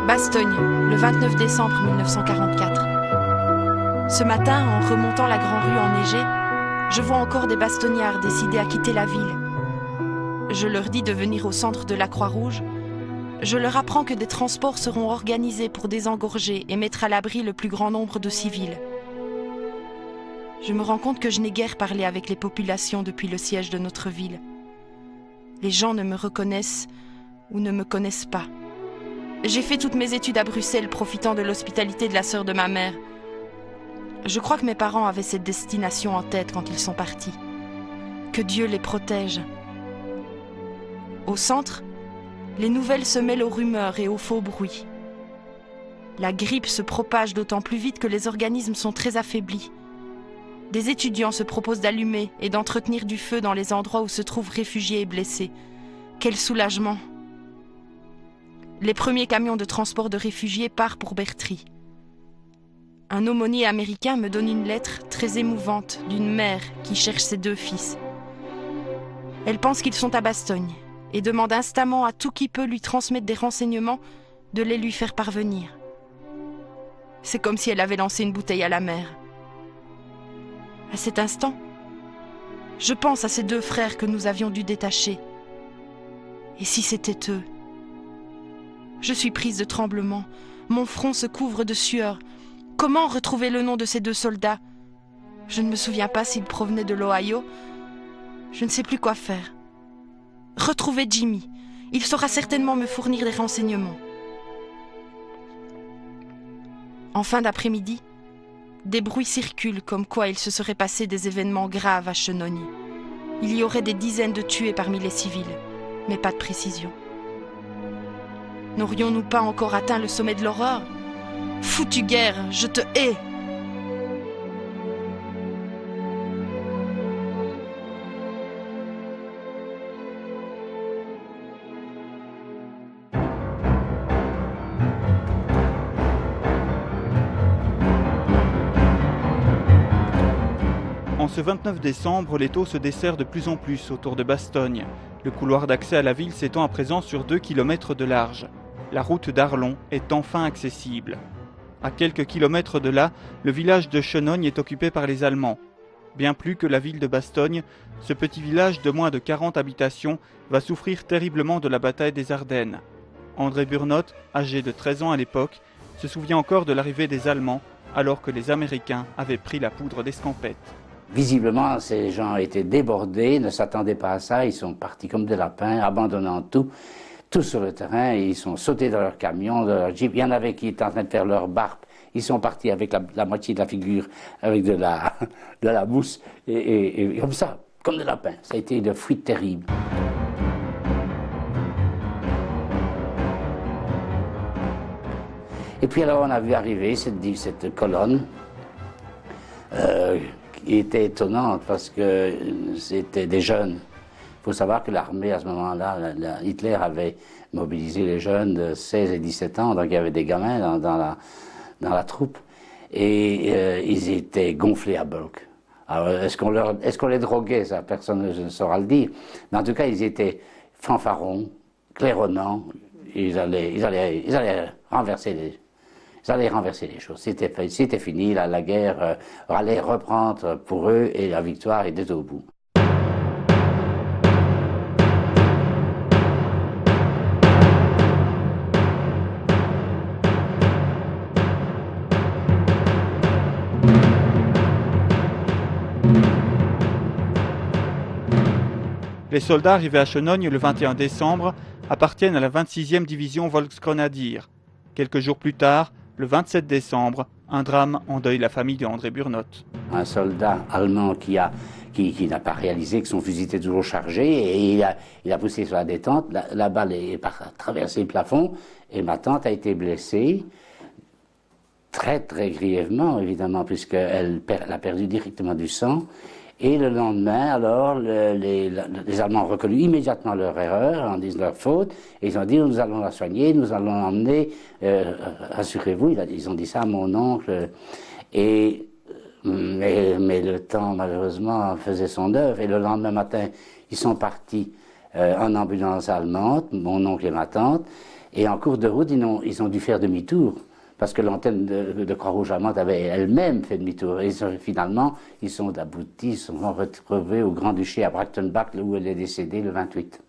Bastogne, le 29 décembre 1944. Ce matin, en remontant la grande rue enneigée, je vois encore des bastognards décidés à quitter la ville. Je leur dis de venir au centre de la Croix-Rouge. Je leur apprends que des transports seront organisés pour désengorger et mettre à l'abri le plus grand nombre de civils. Je me rends compte que je n'ai guère parlé avec les populations depuis le siège de notre ville. Les gens ne me reconnaissent ou ne me connaissent pas. J'ai fait toutes mes études à Bruxelles, profitant de l'hospitalité de la sœur de ma mère. Je crois que mes parents avaient cette destination en tête quand ils sont partis. Que Dieu les protège. Au centre, les nouvelles se mêlent aux rumeurs et aux faux bruits. La grippe se propage d'autant plus vite que les organismes sont très affaiblis. Des étudiants se proposent d'allumer et d'entretenir du feu dans les endroits où se trouvent réfugiés et blessés. Quel soulagement! Les premiers camions de transport de réfugiés partent pour Bertry. Un aumônier américain me donne une lettre très émouvante d'une mère qui cherche ses 2 fils. Elle pense qu'ils sont à Bastogne et demande instamment à tout qui peut lui transmettre des renseignements de les lui faire parvenir. C'est comme si elle avait lancé une bouteille à la mer. À cet instant, je pense à ces 2 frères que nous avions dû détacher. Et si c'était eux? Je suis prise de tremblement. Mon front se couvre de sueur. Comment retrouver le nom de ces 2 soldats? Je ne me souviens pas s'ils provenaient de l'Ohio. Je ne sais plus quoi faire. Retrouver Jimmy. Il saura certainement me fournir des renseignements. En fin d'après-midi, des bruits circulent comme quoi il se serait passé des événements graves à Chenogny. Il y aurait des dizaines de tués parmi les civils, mais pas de précision. N'aurions-nous pas encore atteint le sommet de l'horreur? Foutue guerre, je te hais! En ce 29 décembre, l'étau se dessert de plus en plus autour de Bastogne. Le couloir d'accès à la ville s'étend à présent sur 2 km de large. La route d'Arlon est enfin accessible. À quelques kilomètres de là, le village de Chenogny est occupé par les Allemands. Bien plus que la ville de Bastogne, ce petit village de moins de 40 habitations va souffrir terriblement de la bataille des Ardennes. André Burnotte, âgé de 13 ans à l'époque, se souvient encore de l'arrivée des Allemands alors que les Américains avaient pris la poudre d'escampette. Visiblement, ces gens étaient débordés, ne s'attendaient pas à ça, ils sont partis comme des lapins, abandonnant tout. Tous sur le terrain, ils sont sautés dans leur camion, dans leur jeep. Il y en avait qui étaient en train de faire leur barbe. Ils sont partis avec la moitié de la figure, avec de la mousse, et comme ça, comme des lapins. Ça a été une fuite terrible. Et puis alors on a vu arriver cette colonne qui était étonnante parce que c'était des jeunes. Il faut savoir que l'armée, à ce moment-là, Hitler avait mobilisé les jeunes de 16 et 17 ans, donc il y avait des gamins dans la troupe, et ils étaient gonflés à bloc. Alors, est-ce qu'on les droguait? Ça, personne ne saura le dire. Mais en tout cas, ils étaient fanfarons, claironnants, ils allaient renverser les choses. C'était fini, la guerre allait reprendre pour eux, et la victoire était au bout. Les soldats arrivés à Chenogny le 21 décembre appartiennent à la 26e division Volksgrenadier. Quelques jours plus tard, le 27 décembre, un drame endeuille la famille de André Burnotte. Un soldat allemand qui n'a pas réalisé que son fusil était toujours chargé, et il a poussé sur la détente, la balle est traversé le plafond, et ma tante a été blessée, très très grièvement évidemment, puisqu'elle a perdu directement du sang. Et le lendemain, alors, les Allemands ont reconnu immédiatement leur erreur, en disant leur faute, et ils ont dit, nous allons la soigner, nous allons l'emmener, rassurez-vous, ils ont dit ça à mon oncle, mais le temps, malheureusement, faisait son œuvre, et le lendemain matin, ils sont partis en ambulance allemande, mon oncle et ma tante, Et en cours de route, ils ont dû faire demi-tour, parce que l'antenne de Croix-Rouge allemande avait elle-même fait demi-tour. Et finalement, ils sont aboutis, ils se sont retrouvés au Grand-Duché à Brachtenbach, où elle est décédée le 28.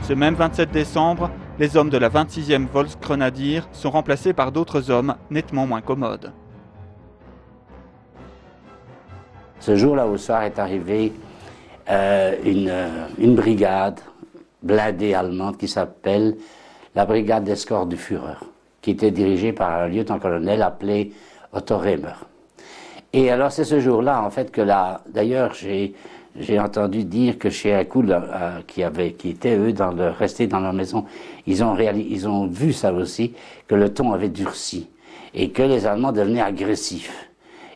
Ce même 27 décembre, les hommes de la 26e Volksgrenadier sont remplacés par d'autres hommes nettement moins commodes. Ce jour-là, au soir, est arrivée une brigade blindée allemande qui s'appelle la brigade d'escorte du Führer, qui était dirigée par un lieutenant-colonel appelé Otto Rehmer. Et alors, c'est ce jour-là, en fait, que d'ailleurs, j'ai entendu dire que chez un coup, qui étaient eux restés dans leur maison, ils ont vu ça aussi, que le ton avait durci et que les Allemands devenaient agressifs.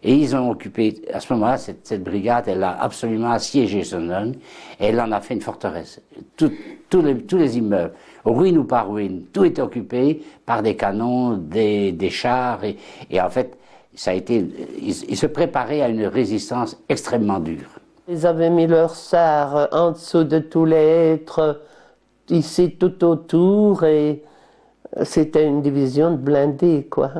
Et ils ont occupé, à ce moment-là, cette brigade, elle a absolument assiégé Sonnenholm, et elle en a fait une forteresse. Tous les immeubles, ruine ou pas ruine, tout était occupé par des canons, des chars, et en fait, ils se préparaient à une résistance extrêmement dure. Ils avaient mis leurs sars en dessous de tous les hêtres, ici tout autour, et c'était une division de blindés, quoi.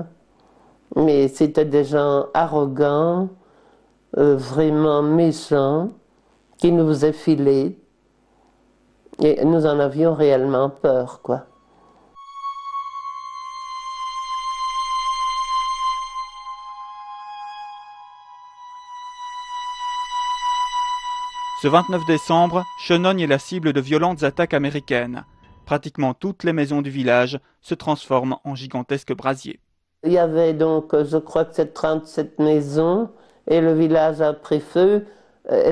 Mais c'était des gens arrogants, vraiment méchants, qui nous faisaient filer. Et nous en avions réellement peur, quoi. Ce 29 décembre, Schonogne est la cible de violentes attaques américaines. Pratiquement toutes les maisons du village se transforment en gigantesques brasiers. Il y avait donc, je crois que c'est 37 maisons, et le village a pris feu.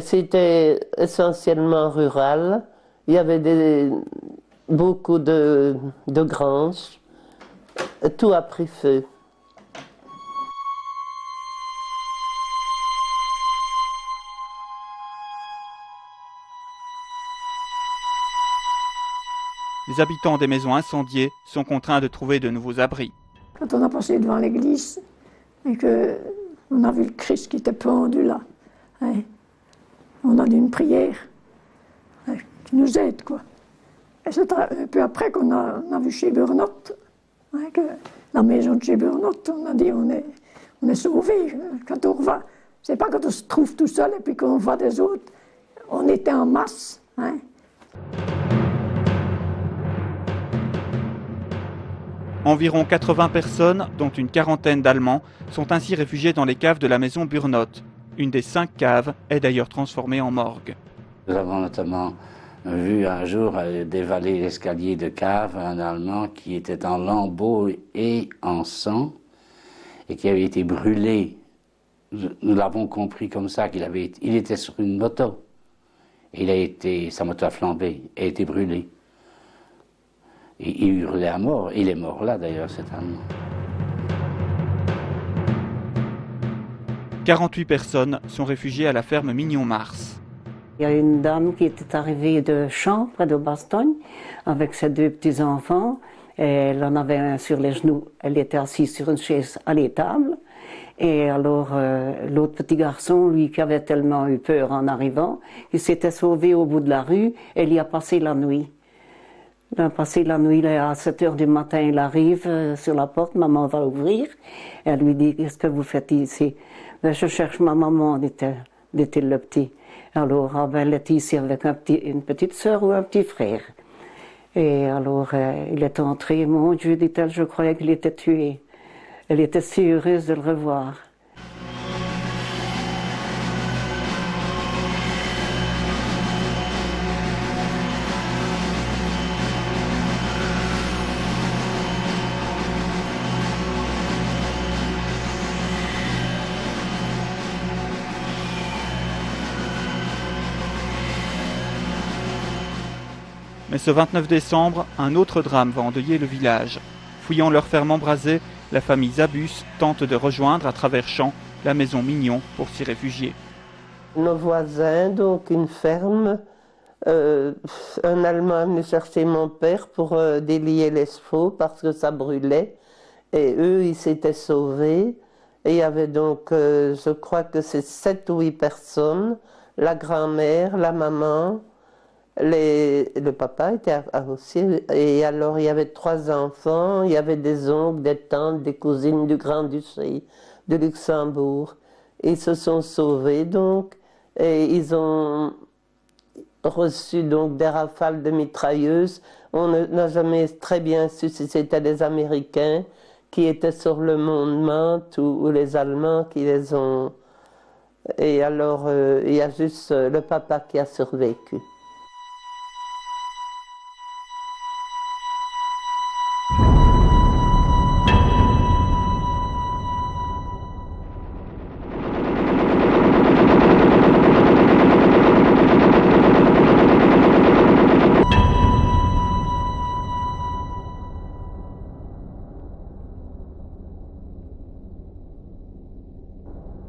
C'était essentiellement rural. Il y avait beaucoup de granges. Tout a pris feu. Les habitants des maisons incendiées sont contraints de trouver de nouveaux abris. Quand on a passé devant l'église et qu'on a vu le Christ qui était pendu là, hein, on a dit une prière qui nous aide, quoi. Et c'est un peu après qu'on a vu chez Burnout, hein, que la maison de chez Burnout, on a dit on est sauvés. Quand on va, c'est pas quand on se trouve tout seul et puis qu'on voit des autres, on était en masse. Hein. Environ 80 personnes, dont une quarantaine d'Allemands, sont ainsi réfugiés dans les caves de la maison Burnout. Une des 5 caves est d'ailleurs transformée en morgue. Nous avons notamment vu un jour dévaler l'escalier de cave un Allemand qui était en lambeaux et en sang et qui avait été brûlé. Nous l'avons compris comme ça, il était sur une moto. Et sa moto a flambé et a été brûlée. Il hurlait à mort. Il est mort là, d'ailleurs, cet Allemand. 48 personnes sont réfugiées à la ferme Mignon-Mars. Il y a une dame qui était arrivée de Champs, près de Bastogne, avec ses 2 petits-enfants. Elle en avait un sur les genoux. Elle était assise sur une chaise à l'étable. Et alors, l'autre petit garçon, lui, qui avait tellement eu peur en arrivant, il s'était sauvé au bout de la rue et il y a passé la nuit. Il a passé la nuit, là, à 7 h du matin, il arrive sur la porte, maman va ouvrir. Elle lui dit, qu'est-ce que vous faites ici? Ben, je cherche ma maman, dit-il le petit. Alors, elle était ici avec une petite sœur ou un petit frère. Et alors, il est entré, mon Dieu, dit-elle, je croyais qu'il était tué. Elle était si heureuse de le revoir. Mais ce 29 décembre, un autre drame va endeuiller le village. Fouillant leur ferme embrasée, la famille Zabus tente de rejoindre à travers champs la maison Mignon pour s'y réfugier. Nos voisins, donc une ferme, un Allemand est venu chercher mon père pour délier les chevaux parce que ça brûlait. Et eux, ils s'étaient sauvés. Et il y avait donc, je crois que c'est 7 ou 8 personnes, la grand-mère, la maman, le papa était aussi, et alors il y avait 3 enfants, il y avait des oncles, des tantes, des cousines du Grand-Duché de Luxembourg. Ils se sont sauvés donc, et ils ont reçu donc des rafales de mitrailleuses. On n'a jamais très bien su si c'était les Américains qui étaient sur le Mont-de-Mante ou les Allemands qui les ont... Et alors, il y a juste le papa qui a survécu.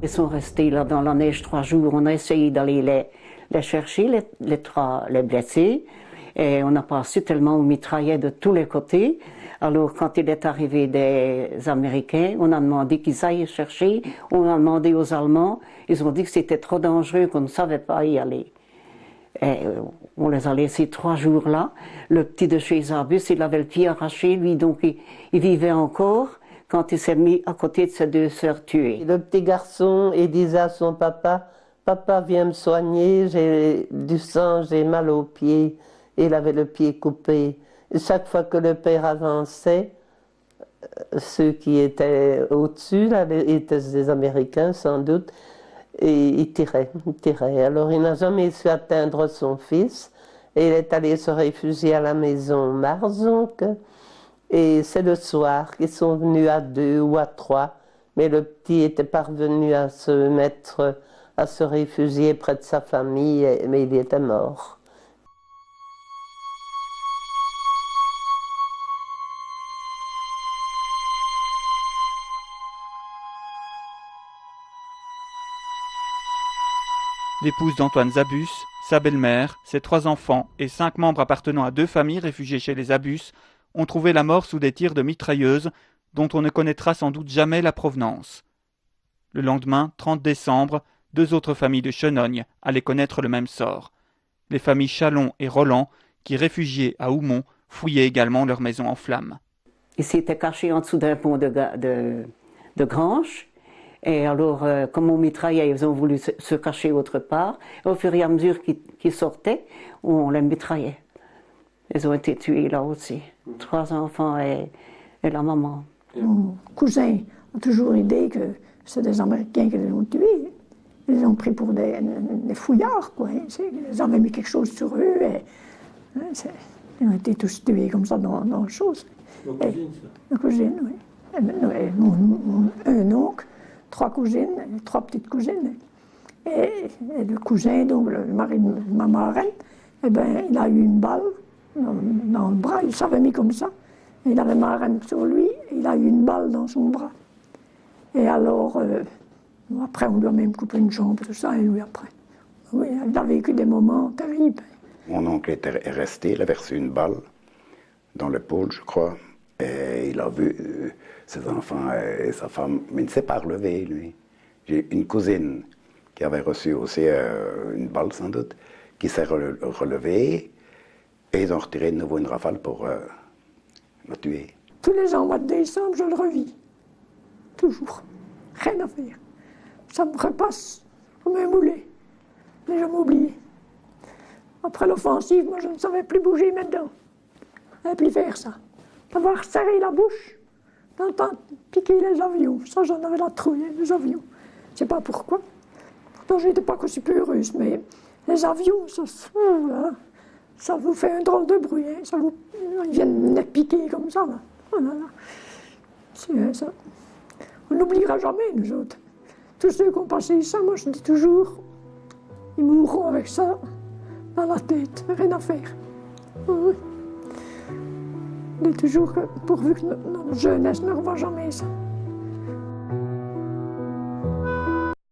Ils sont restés là dans la neige 3 jours. On a essayé d'aller les chercher, les blessés. Et on a passé tellement on mitraillait de tous les côtés. Alors, quand il est arrivé des Américains, on a demandé qu'ils aillent chercher. On a demandé aux Allemands. Ils ont dit que c'était trop dangereux, qu'on ne savait pas y aller. Et on les a laissés 3 jours là. Le petit de chez Zabus, il avait le pied arraché, lui, donc il vivait encore quand il s'est mis à côté de ses 2 sœurs tuées. Le petit garçon, il disait à son papa, « Papa, viens me soigner, j'ai du sang, j'ai mal au pied. » Il avait le pied coupé. Et chaque fois que le père avançait, ceux qui étaient au-dessus, là, étaient des Américains sans doute, et il tirait. Alors il n'a jamais su atteindre son fils, et il est allé se réfugier à la maison Mars, donc. Et c'est le soir qu'ils sont venus à 2 ou à 3, mais le petit était parvenu à se réfugier près de sa famille, mais il était mort. L'épouse d'Antoine Zabus, sa belle-mère, ses 3 enfants et 5 membres appartenant à 2 familles réfugiées chez les Zabus ont trouvé la mort sous des tirs de mitrailleuses dont on ne connaîtra sans doute jamais la provenance. Le lendemain, 30 décembre, 2 autres familles de Chenogne allaient connaître le même sort. Les familles Chalon et Roland, qui réfugiés à Houmont, fouillaient également leur maison en flammes. Ils s'étaient cachés en dessous d'un pont de Grange. Et alors, comme on mitraillait, ils ont voulu se cacher autre part. Et au fur et à mesure qu'ils sortaient, on les mitraillait. Ils ont été tués là aussi. 3 enfants et la maman. Mon cousin a toujours dit que c'est des Américains qui les ont tués. Ils les ont pris pour des fouillards, quoi. Ils avaient mis quelque chose sur eux. Et, ils ont été tous tués comme ça dans la chose. Vos cousines, ça? Ma cousine, oui. Un oncle, 3 cousines, 3 petites cousines. Et le cousin, donc le mari de ma marraine, eh ben, il a eu une balle dans le bras, il s'avait mis comme ça. Il avait ma marraine sur lui, il a eu une balle dans son bras. Et alors, après, on doit même couper une jambe, tout ça, et lui après. Oui, il a vécu des moments terribles. Mon oncle est resté, il avait reçu une balle dans l'épaule, je crois. Et il a vu ses enfants et sa femme, mais il ne s'est pas relevé, lui. J'ai une cousine qui avait reçu aussi une balle, sans doute, qui s'est relevée, et ils ont retiré de nouveau une rafale pour le tuer. Tous les ans, au mois de décembre, je le revis. Toujours. Rien à faire. Ça me repasse comme un boulet. Mais je m'oublie. Après l'offensive, moi, je ne savais plus bouger maintenant. Je ne savais plus faire ça. Avoir serré la bouche, d'entendre piquer les avions. Ça, j'en avais la trouille, les avions. Je ne sais pas pourquoi. Pourtant, je n'étais pas que super heureuse, mais les avions, ça vous fait un drôle de bruit. Hein. Ils viennent piquer comme ça. Là. Oh là là. C'est ça. On n'oubliera jamais, nous autres. Tous ceux qui ont passé ça, moi, je dis toujours, ils mourront avec ça dans la tête. Rien à faire. Oui. Je dis toujours que pourvu que notre jeunesse ne revoie jamais ça.